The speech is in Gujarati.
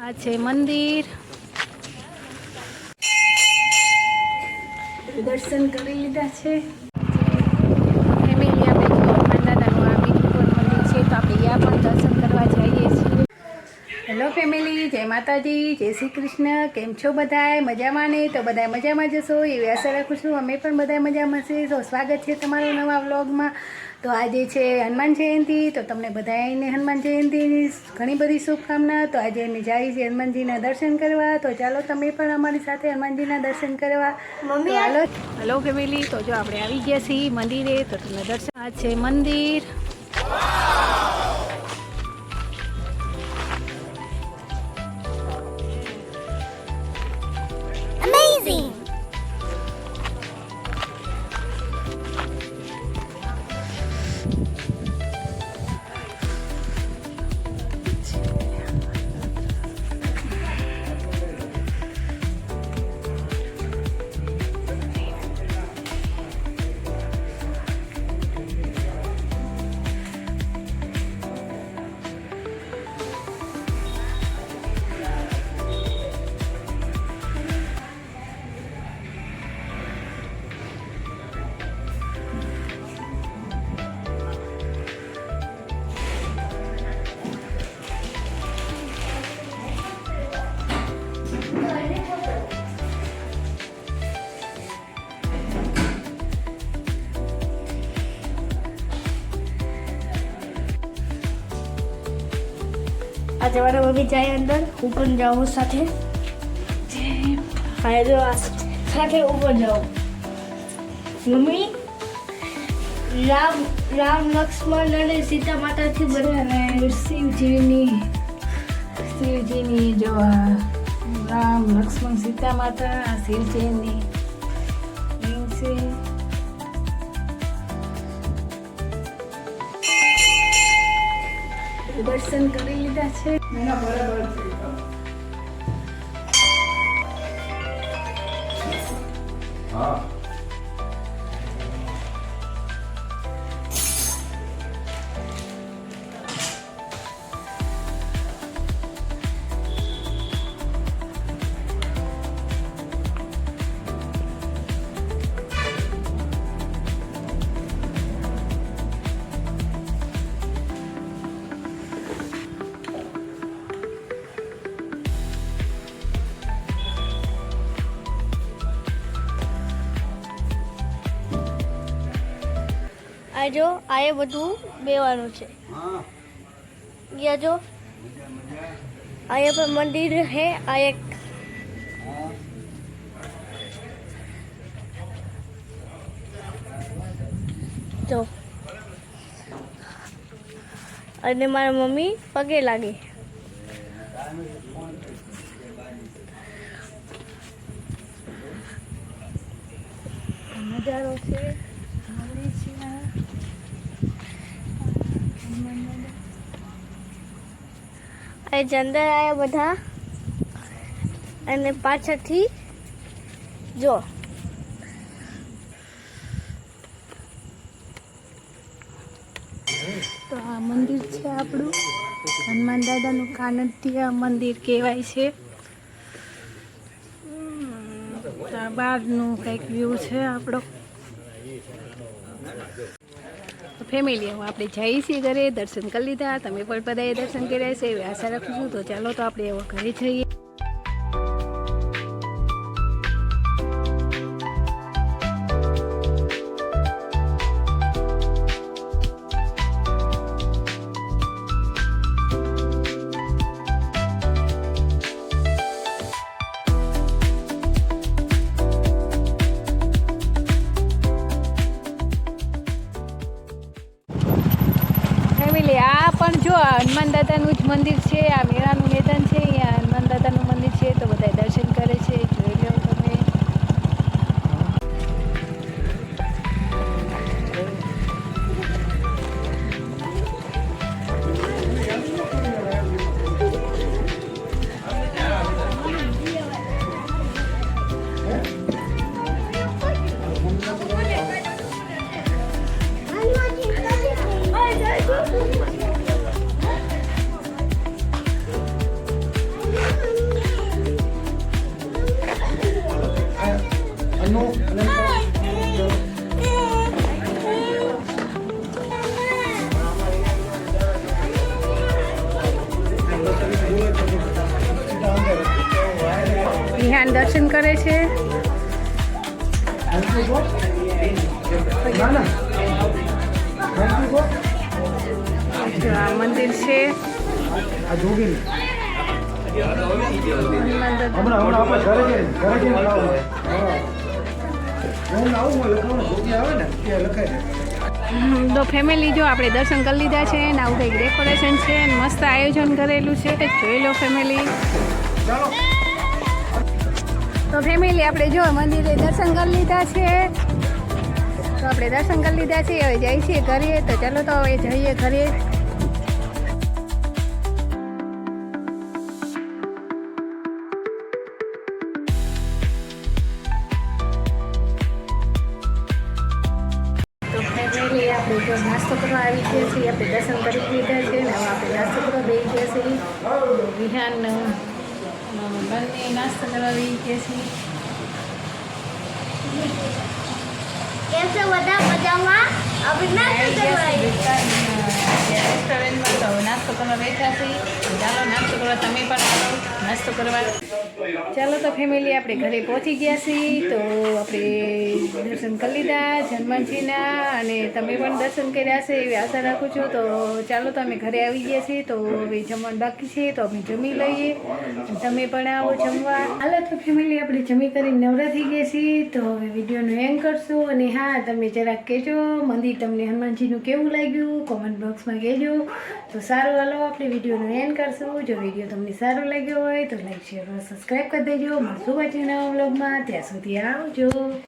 આ છે મંદિર, દર્શન કરી લીધા છે ફેમિલી. આપણે જો હનુમાન દાદાનું આ બીજું મંદિર છે તો આપણે ત્યાં પણ દર્શન કરવા જઈએ છીએ. હેલો ફેમિલી, જય માતાજી, જય શ્રી કૃષ્ણ. કેમ છો બધાય? મજામાં ને? તો બધાય મજામાં જશો એવી આશા રાખું છું. અમે પણ બધાય મજામાં છીએ. તો સ્વાગત છે તમારું નવા વ્લોગમાં. તો આજે છે હનુમાન જયંતિ, તો તમને બધાને હનુમાન જયંતિની ઘણી બધી શુભકામના. તો આજે અમે જઈએ છીએ હનુમાનજીના દર્શન કરવા. તો ચાલો તમે પણ અમારી સાથે હનુમાનજીના દર્શન કરવા. મમ્મી હાલો. હેલો ફેમિલી, તો જો આપણે આવી ગયા છીએ મંદિરે. તો તમને દર્શન. આ છે મંદિર. આજે મારા મમ્મી જાય અંદર, હું પણ જાઉં સાથે. હા જો સાથે હું પણ જાઉં. મમ્મી રામ લક્ષ્મણ અને સીતા માતાથી બધા શિવજીની જો રામ લક્ષ્મણ સીતા માતા શિવજીની છે. દર્શન કરી લીધા છે. હા આ જો આ એ બધું બેવાનું છે. ગયા જો અહીંયા પણ મંદિર હે. આ એક જો અને મારા મમ્મી પગે લાગે. નજારો છે. અહીં અંદર આવ્યા બધા અને પાછળથી જો તો આ મંદિર છે આપણું હનુમાન દાદાનું કાનડિયા મંદિર કહેવાય છે. આ બહારનું કંઈક વ્યૂ છે આપણો. ફેમિલી હવે આપણે જઈએ છીએ ઘરે. દર્શન કરી લીધા, તમે પણ બધાએ દર્શન કર્યા છે એવી આશા રાખું છું. તો ચાલો તો આપણે હવે ઘરે જઈએ. આ પણ જો હનુમાન દાદાનું જ મંદિર છે. આ મેળાનું મેદાન છે, અહીંયા હનુમાન દાદાનું મંદિર છે. તો બધા દર્શન કરે છે, જોઈ લો તમે. વિહાન દર્શન કરે છે. જો આ મંદિર છે. તો ફેમિલી જો આપણે દર્શન કરી લીધા છે ને આવું કંઈક ડેકોરેશન છે ને મસ્ત આયોજન કરેલું છે. જોઈ લો ફેમિલી. તો ફેમિલી આપણે જો મંદિરે દર્શન કરી લીધા છે. તો આપણે દર્શન કરી લીધા છે. હવે જઈએ છીએ ઘરે. તો ચાલો તો હવે જઈએ ઘરે. આપણે જો નાસ્તો કરવા આવી ગયા છીએ. આપણે દર્શન કરી લીધા છે ને હવે આપણે નાસ્તો કરવા બેસી ગયા છીએ. વિહાન બંને નાસ્તો કરવા બેસી ગયા છીએ. કેમ છે બધા મજામાં? હવે નાસ્તો કરવા રેસ્ટોરન્ટમાં તો નાસ્તો કરવા બેઠા છીએ. ચાલો નાસ્તો કરવા તમે પણ આવો નાસ્તો કરવા. ચાલો તો ફેમિલી આપણે ઘરે પહોંચી ગયા છીએ. તો આપણે દર્શન કરી લીધા હનુમાનજીના અને તમે પણ દર્શન કર્યા છે એવી આશા રાખું છું. તો ચાલો તો અમે ઘરે આવી ગયા છીએ. તો હવે જમવાનું બાકી છે તો અમે જમી લઈએ. તમે પણ આવો જમવા. હાલો તો ફેમિલી આપણે જમી કરીને નવરા થઈ ગયા છીએ. તો હવે વિડીયોનો એન્ડ કરશું. અને હા તમે જરાક કહેજો મંદિર તમને હનુમાનજીનું કેવું લાગ્યું કોમેન્ટ બોક્સમાં કહેજો. તો સારું હાલો આપણે વિડીયોનો એન્ડ કરશું. જો વિડીયો તમને સારો લાગ્યો હોય તો લાઈક શેર સબસ્ક્રાઈબ કરી દેજો. મળશું પાછી નવા વ્લોગમાં. ત્યાં સુધી આવજો.